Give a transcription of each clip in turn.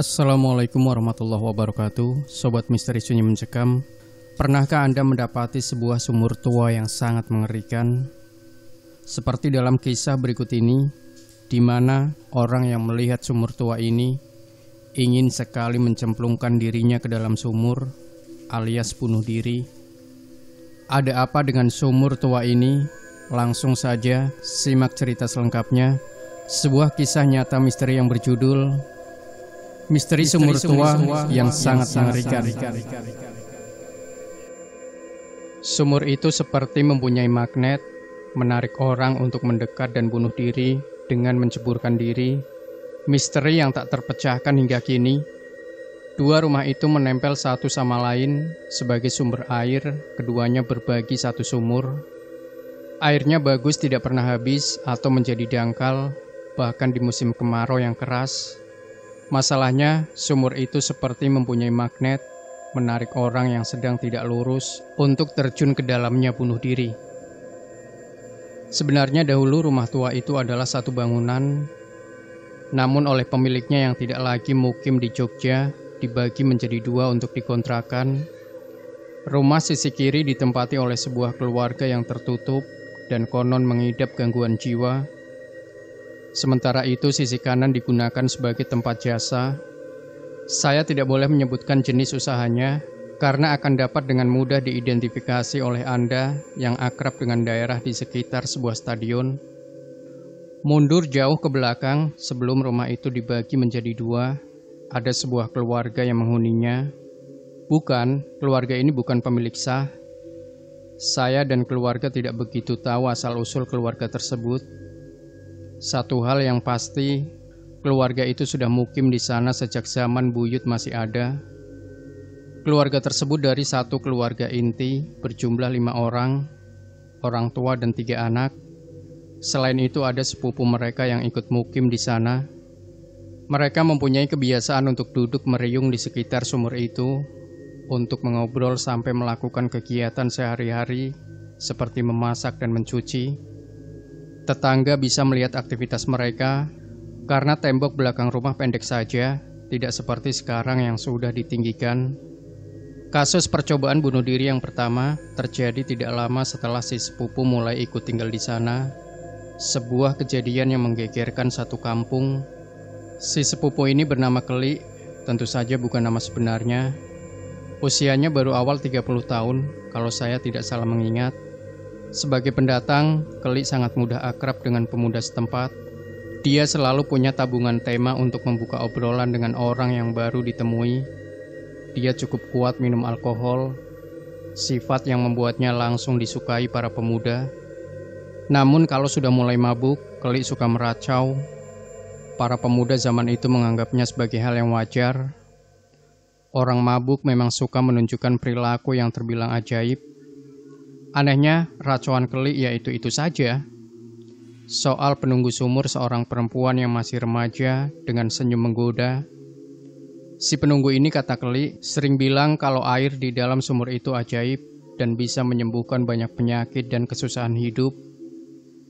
Assalamualaikum warahmatullahi wabarakatuh. Sobat Misteri Sunyi Mencekam, pernahkah Anda mendapati sebuah sumur tua yang sangat mengerikan? Seperti dalam kisah berikut ini, di mana orang yang melihat sumur tua ini ingin sekali mencemplungkan dirinya ke dalam sumur, alias bunuh diri. Ada apa dengan sumur tua ini? Langsung saja simak cerita selengkapnya. Sebuah kisah nyata misteri yang berjudul Misteri Sumur Tua yang sangat mengerikan. Sumur itu seperti mempunyai magnet, menarik orang untuk mendekat dan bunuh diri dengan menceburkan diri. Misteri yang tak terpecahkan hingga kini. Dua rumah itu menempel satu sama lain sebagai sumber air. Keduanya berbagi satu sumur. Airnya bagus, tidak pernah habis atau menjadi dangkal, bahkan di musim kemarau yang keras. Masalahnya, sumur itu seperti mempunyai magnet, menarik orang yang sedang tidak lurus untuk terjun ke dalamnya bunuh diri. Sebenarnya dahulu rumah tua itu adalah satu bangunan, namun oleh pemiliknya yang tidak lagi mukim di Jogja, dibagi menjadi dua untuk dikontrakan. Rumah sisi kiri ditempati oleh sebuah keluarga yang tertutup dan konon mengidap gangguan jiwa. Sementara itu sisi kanan digunakan sebagai tempat jasa. Saya tidak boleh menyebutkan jenis usahanya karena akan dapat dengan mudah diidentifikasi oleh Anda yang akrab dengan daerah di sekitar sebuah stadion. Mundur jauh ke belakang sebelum rumah itu dibagi menjadi dua, ada sebuah keluarga yang menghuninya. Bukan, keluarga ini bukan pemilik sah. Saya dan keluarga tidak begitu tahu asal-usul keluarga tersebut. Satu hal yang pasti, keluarga itu sudah mukim di sana sejak zaman buyut masih ada. Keluarga tersebut dari satu keluarga inti, berjumlah 5 orang, orang tua dan 3 anak. Selain itu ada sepupu mereka yang ikut mukim di sana. Mereka mempunyai kebiasaan untuk duduk meriung di sekitar sumur itu, untuk mengobrol sampai melakukan kegiatan sehari-hari, seperti memasak dan mencuci. Tetangga bisa melihat aktivitas mereka karena tembok belakang rumah pendek saja, tidak seperti sekarang yang sudah ditinggikan. Kasus percobaan bunuh diri yang pertama terjadi tidak lama setelah si sepupu mulai ikut tinggal di sana. Sebuah kejadian yang menggegerkan satu kampung. Si sepupu ini bernama Keli, tentu saja bukan nama sebenarnya. Usianya baru awal 30 tahun, kalau saya tidak salah mengingat. Sebagai pendatang, Keli sangat mudah akrab dengan pemuda setempat. Dia selalu punya tabungan tema untuk membuka obrolan dengan orang yang baru ditemui. Dia cukup kuat minum alkohol, sifat yang membuatnya langsung disukai para pemuda. Namun kalau sudah mulai mabuk, Keli suka meracau. Para pemuda zaman itu menganggapnya sebagai hal yang wajar. Orang mabuk memang suka menunjukkan perilaku yang terbilang ajaib. Anehnya, racauan Keli yaitu itu saja. Soal penunggu sumur seorang perempuan yang masih remaja dengan senyum menggoda. Si penunggu ini, kata Keli, sering bilang kalau air di dalam sumur itu ajaib dan bisa menyembuhkan banyak penyakit dan kesusahan hidup.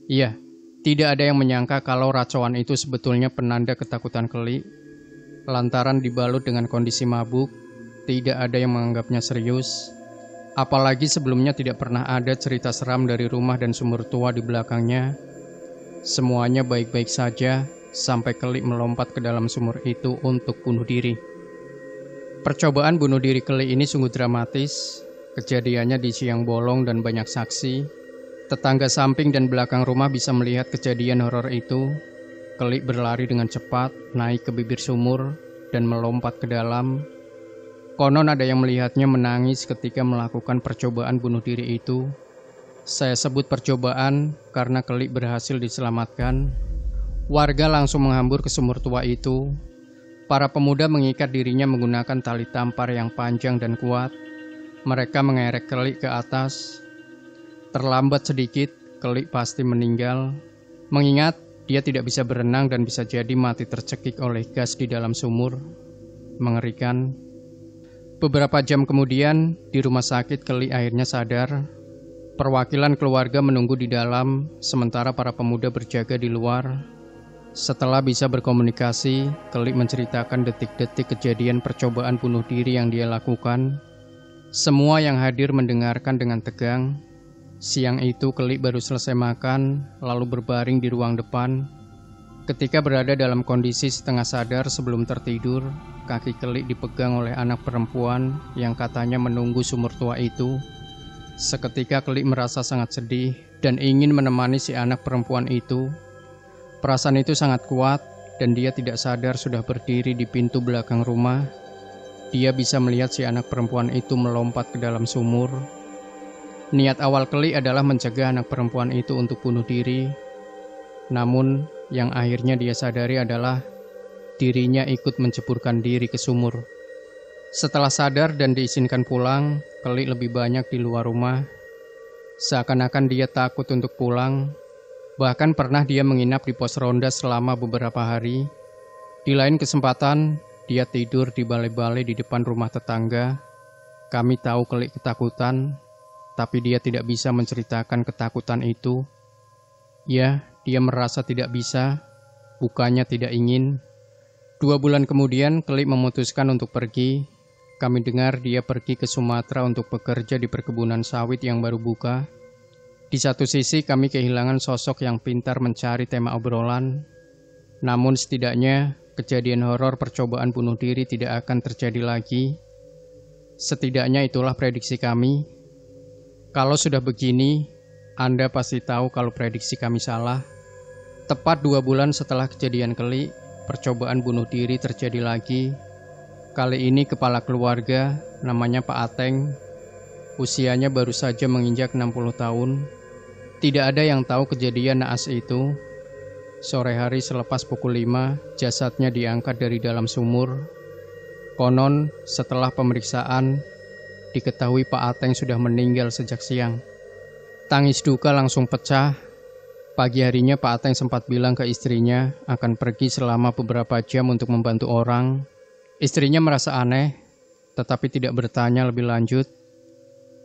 Iya, tidak ada yang menyangka kalau racauan itu sebetulnya penanda ketakutan Keli. Lantaran dibalut dengan kondisi mabuk, tidak ada yang menganggapnya serius. Apalagi sebelumnya tidak pernah ada cerita seram dari rumah dan sumur tua di belakangnya. Semuanya baik-baik saja sampai Keli melompat ke dalam sumur itu untuk bunuh diri. Percobaan bunuh diri Keli ini sungguh dramatis. Kejadiannya di siang bolong dan banyak saksi. Tetangga samping dan belakang rumah bisa melihat kejadian horor itu. Keli berlari dengan cepat, naik ke bibir sumur dan melompat ke dalam. Konon ada yang melihatnya menangis ketika melakukan percobaan bunuh diri itu. Saya sebut percobaan karena Keli berhasil diselamatkan. Warga langsung menghambur ke sumur tua itu. Para pemuda mengikat dirinya menggunakan tali tampar yang panjang dan kuat. Mereka mengerek Keli ke atas. Terlambat sedikit, Keli pasti meninggal. Mengingat dia tidak bisa berenang dan bisa jadi mati tercekik oleh gas di dalam sumur. Mengerikan. Beberapa jam kemudian, di rumah sakit Keli akhirnya sadar. Perwakilan keluarga menunggu di dalam, sementara para pemuda berjaga di luar. Setelah bisa berkomunikasi, Kelik menceritakan detik-detik kejadian percobaan bunuh diri yang dia lakukan. Semua yang hadir mendengarkan dengan tegang. Siang itu Kelik baru selesai makan, lalu berbaring di ruang depan. Ketika berada dalam kondisi setengah sadar sebelum tertidur, kaki Kelik dipegang oleh anak perempuan yang katanya menunggu sumur tua itu. Seketika Kelik merasa sangat sedih dan ingin menemani si anak perempuan itu. Perasaan itu sangat kuat dan dia tidak sadar sudah berdiri di pintu belakang rumah. Dia bisa melihat si anak perempuan itu melompat ke dalam sumur. Niat awal Kelik adalah mencegah anak perempuan itu untuk bunuh diri. Namun, yang akhirnya dia sadari adalah dirinya ikut menceburkan diri ke sumur. Setelah sadar dan diizinkan pulang, Kelik lebih banyak di luar rumah. Seakan-akan dia takut untuk pulang. Bahkan pernah dia menginap di pos ronda selama beberapa hari. Di lain kesempatan, dia tidur di balai-balai di depan rumah tetangga. Kami tahu Kelik ketakutan, tapi dia tidak bisa menceritakan ketakutan itu. Ya, dia merasa tidak bisa, bukannya tidak ingin. 2 bulan kemudian, Kelik memutuskan untuk pergi. Kami dengar dia pergi ke Sumatera untuk bekerja di perkebunan sawit yang baru buka. Di satu sisi kami kehilangan sosok yang pintar mencari tema obrolan. Namun setidaknya kejadian horor percobaan bunuh diri tidak akan terjadi lagi. Setidaknya itulah prediksi kami. Kalau sudah begini, Anda pasti tahu kalau prediksi kami salah. Tepat 2 bulan setelah kejadian Kelik, percobaan bunuh diri terjadi lagi. Kali ini kepala keluarga, namanya Pak Ateng. Usianya baru saja menginjak 60 tahun. Tidak ada yang tahu kejadian naas itu. Sore hari selepas pukul 5, jasadnya diangkat dari dalam sumur. Konon, setelah pemeriksaan, diketahui Pak Ateng sudah meninggal sejak siang. Tangis duka langsung pecah. Pagi harinya Pak Ateng sempat bilang ke istrinya akan pergi selama beberapa jam untuk membantu orang. Istrinya merasa aneh, tetapi tidak bertanya lebih lanjut.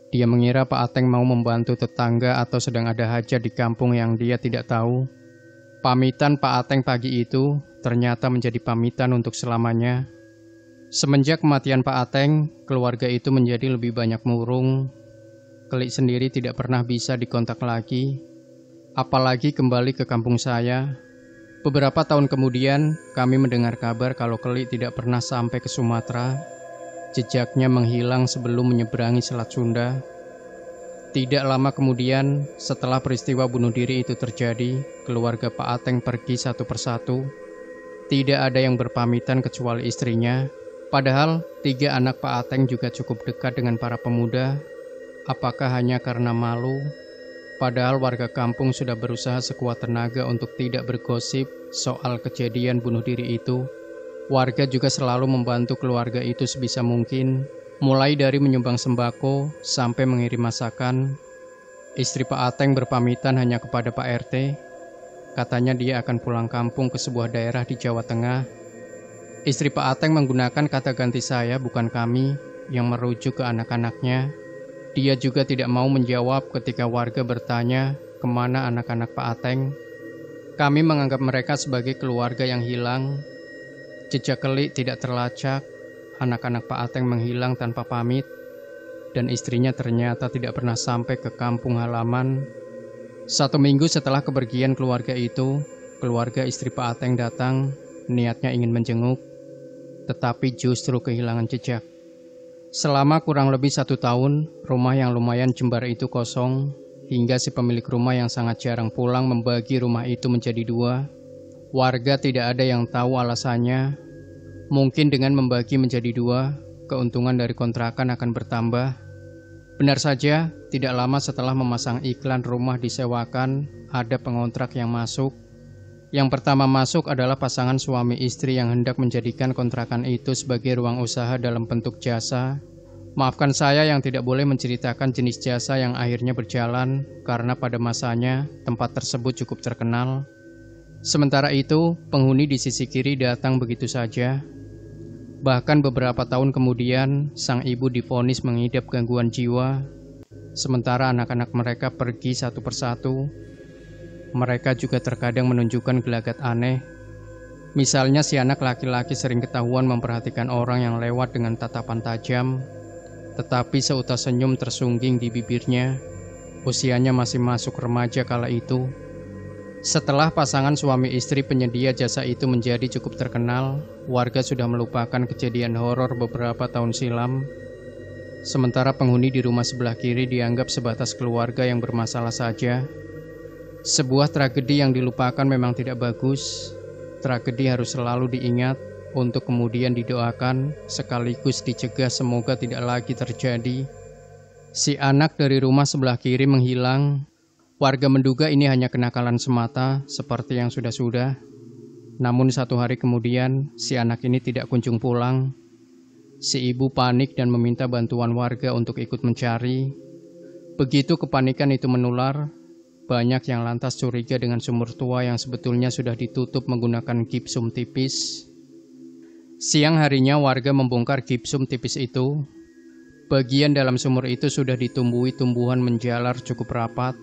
Dia mengira Pak Ateng mau membantu tetangga atau sedang ada hajat di kampung yang dia tidak tahu. Pamitan Pak Ateng pagi itu ternyata menjadi pamitan untuk selamanya. Semenjak kematian Pak Ateng, keluarga itu menjadi lebih banyak murung. Kelik sendiri tidak pernah bisa dikontak lagi, apalagi kembali ke kampung saya. Beberapa tahun kemudian, kami mendengar kabar kalau Kelik tidak pernah sampai ke Sumatera. Jejaknya menghilang sebelum menyeberangi Selat Sunda. Tidak lama kemudian, setelah peristiwa bunuh diri itu terjadi, keluarga Pak Ateng pergi satu persatu. Tidak ada yang berpamitan kecuali istrinya. Padahal 3 anak Pak Ateng juga cukup dekat dengan para pemuda. Apakah hanya karena malu? Padahal warga kampung sudah berusaha sekuat tenaga untuk tidak bergosip soal kejadian bunuh diri itu. Warga juga selalu membantu keluarga itu sebisa mungkin, mulai dari menyumbang sembako sampai mengirim masakan. Istri Pak Ateng berpamitan hanya kepada Pak RT. Katanya dia akan pulang kampung ke sebuah daerah di Jawa Tengah. Istri Pak Ateng menggunakan kata ganti saya, bukan kami, yang merujuk ke anak-anaknya. Dia juga tidak mau menjawab ketika warga bertanya kemana anak-anak Pak Ateng. Kami menganggap mereka sebagai keluarga yang hilang. Jejak Kelik tidak terlacak, anak-anak Pak Ateng menghilang tanpa pamit, dan istrinya ternyata tidak pernah sampai ke kampung halaman. 1 minggu setelah kepergian keluarga itu, keluarga istri Pak Ateng datang, niatnya ingin menjenguk, tetapi justru kehilangan jejak. Selama kurang lebih 1 tahun, rumah yang lumayan jembar itu kosong, hingga si pemilik rumah yang sangat jarang pulang membagi rumah itu menjadi 2. Warga tidak ada yang tahu alasannya. Mungkin dengan membagi menjadi 2, keuntungan dari kontrakan akan bertambah. Benar saja, tidak lama setelah memasang iklan rumah disewakan, ada pengontrak yang masuk. Yang pertama masuk adalah pasangan suami istri yang hendak menjadikan kontrakan itu sebagai ruang usaha dalam bentuk jasa. Maafkan saya yang tidak boleh menceritakan jenis jasa yang akhirnya berjalan, karena pada masanya tempat tersebut cukup terkenal. Sementara itu, penghuni di sisi kiri datang begitu saja. Bahkan beberapa tahun kemudian, sang ibu divonis mengidap gangguan jiwa. Sementara anak-anak mereka pergi satu persatu. Mereka juga terkadang menunjukkan gelagat aneh, Misalnya si anak laki-laki sering ketahuan memperhatikan orang yang lewat dengan tatapan tajam, tetapi seutas senyum tersungging di bibirnya. Usianya masih masuk remaja kala itu. Setelah pasangan suami istri penyedia jasa itu menjadi cukup terkenal, warga sudah melupakan kejadian horor beberapa tahun silam. Sementara penghuni di rumah sebelah kiri dianggap sebatas keluarga yang bermasalah saja. Sebuah tragedi yang dilupakan memang tidak bagus. Tragedi harus selalu diingat untuk kemudian didoakan sekaligus dicegah semoga tidak lagi terjadi. Si anak dari rumah sebelah kiri menghilang. Warga menduga ini hanya kenakalan semata seperti yang sudah-sudah. Namun satu hari kemudian si anak ini tidak kunjung pulang. Si ibu panik dan meminta bantuan warga untuk ikut mencari. Begitu kepanikan itu menular, banyak yang lantas curiga dengan sumur tua yang sebetulnya sudah ditutup menggunakan gipsum tipis. Siang harinya warga membongkar gipsum tipis itu. Bagian dalam sumur itu sudah ditumbuhi tumbuhan menjalar cukup rapat.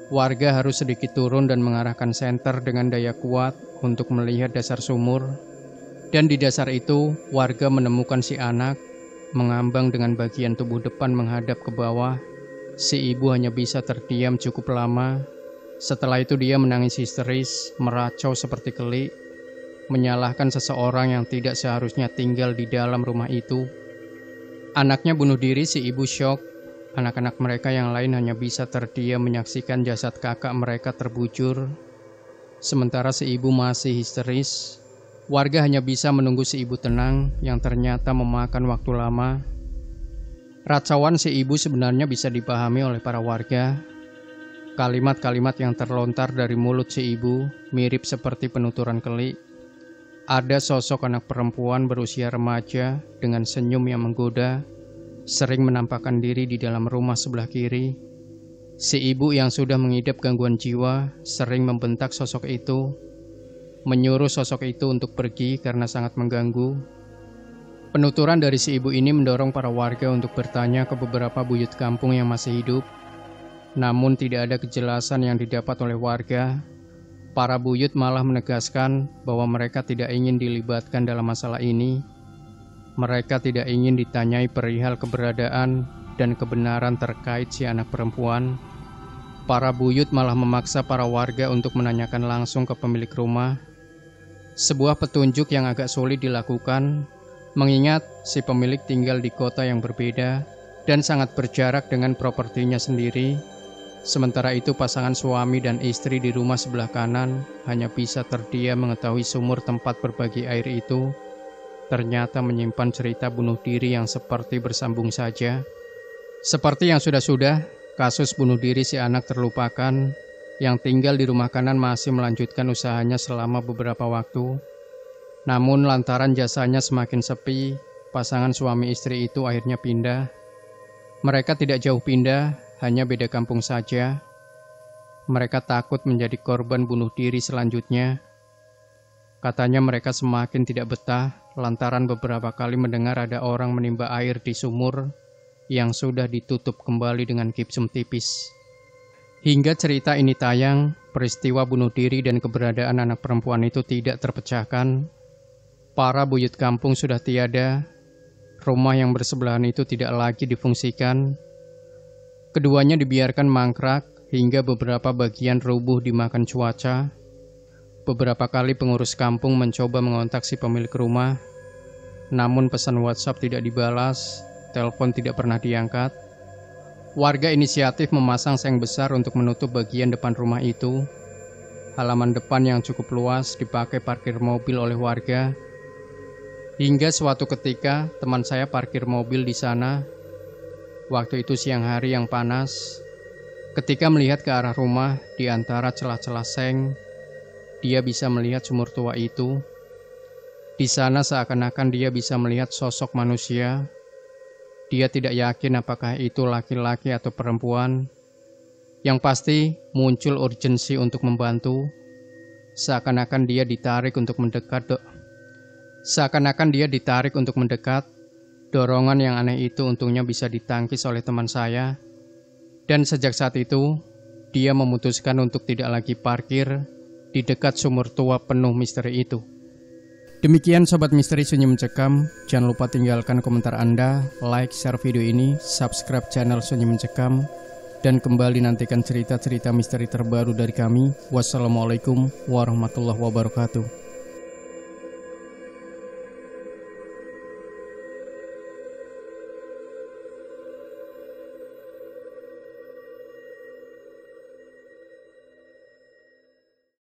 Warga harus sedikit turun dan mengarahkan senter dengan daya kuat untuk melihat dasar sumur. Dan di dasar itu, warga menemukan si anak mengambang dengan bagian tubuh depan menghadap ke bawah. Si ibu hanya bisa terdiam cukup lama. Setelah itu dia menangis histeris, meracau seperti kelik, menyalahkan seseorang yang tidak seharusnya tinggal di dalam rumah itu. Anaknya bunuh diri, si ibu syok. Anak-anak mereka yang lain hanya bisa terdiam menyaksikan jasad kakak mereka terbujur. Sementara si ibu masih histeris. Warga hanya bisa menunggu si ibu tenang, yang ternyata memakan waktu lama. Racauan si ibu sebenarnya bisa dipahami oleh para warga. Kalimat-kalimat yang terlontar dari mulut si ibu mirip seperti penuturan kelik. Ada sosok anak perempuan berusia remaja dengan senyum yang menggoda, sering menampakkan diri di dalam rumah sebelah kiri. Si ibu yang sudah mengidap gangguan jiwa sering membentak sosok itu, menyuruh sosok itu untuk pergi karena sangat mengganggu. Penuturan dari si ibu ini mendorong para warga untuk bertanya ke beberapa buyut kampung yang masih hidup. Namun tidak ada kejelasan yang didapat oleh warga. Para buyut malah menegaskan bahwa mereka tidak ingin dilibatkan dalam masalah ini. Mereka tidak ingin ditanyai perihal keberadaan dan kebenaran terkait si anak perempuan. Para buyut malah memaksa para warga untuk menanyakan langsung ke pemilik rumah. Sebuah petunjuk yang agak sulit dilakukan, mengingat si pemilik tinggal di kota yang berbeda dan sangat berjarak dengan propertinya sendiri. Sementara itu pasangan suami dan istri di rumah sebelah kanan hanya bisa terdiam mengetahui sumur tempat berbagi air itu ternyata menyimpan cerita bunuh diri yang seperti bersambung saja. Seperti yang sudah-sudah, kasus bunuh diri si anak terlupakan. Yang tinggal di rumah kanan masih melanjutkan usahanya selama beberapa waktu. Namun lantaran jasanya semakin sepi, pasangan suami istri itu akhirnya pindah. Mereka tidak jauh pindah, hanya beda kampung saja. Mereka takut menjadi korban bunuh diri selanjutnya. Katanya mereka semakin tidak betah lantaran beberapa kali mendengar ada orang menimba air di sumur yang sudah ditutup kembali dengan gipsum tipis. Hingga cerita ini tayang, peristiwa bunuh diri dan keberadaan anak perempuan itu tidak terpecahkan. Para buyut kampung sudah tiada, rumah yang bersebelahan itu tidak lagi difungsikan. Keduanya dibiarkan mangkrak hingga beberapa bagian rubuh dimakan cuaca. Beberapa kali pengurus kampung mencoba mengontak si pemilik rumah, namun pesan WhatsApp tidak dibalas, telepon tidak pernah diangkat. Warga inisiatif memasang seng besar untuk menutup bagian depan rumah itu. Halaman depan yang cukup luas dipakai parkir mobil oleh warga. Hingga suatu ketika teman saya parkir mobil di sana. Waktu itu siang hari yang panas. Ketika melihat ke arah rumah di antara celah-celah seng, dia bisa melihat sumur tua itu. Di sana seakan-akan dia bisa melihat sosok manusia. Dia tidak yakin apakah itu laki-laki atau perempuan. Yang pasti muncul urgensi untuk membantu. Seakan-akan dia ditarik untuk mendekat. Dorongan yang aneh itu untungnya bisa ditangkis oleh teman saya. Dan sejak saat itu, dia memutuskan untuk tidak lagi parkir di dekat sumur tua penuh misteri itu. Demikian Sobat Misteri Sunyi Mencekam. Jangan lupa tinggalkan komentar Anda, like, share video ini, subscribe channel Sunyi Mencekam, dan kembali nantikan cerita-cerita misteri terbaru dari kami. Wassalamualaikum warahmatullahi wabarakatuh.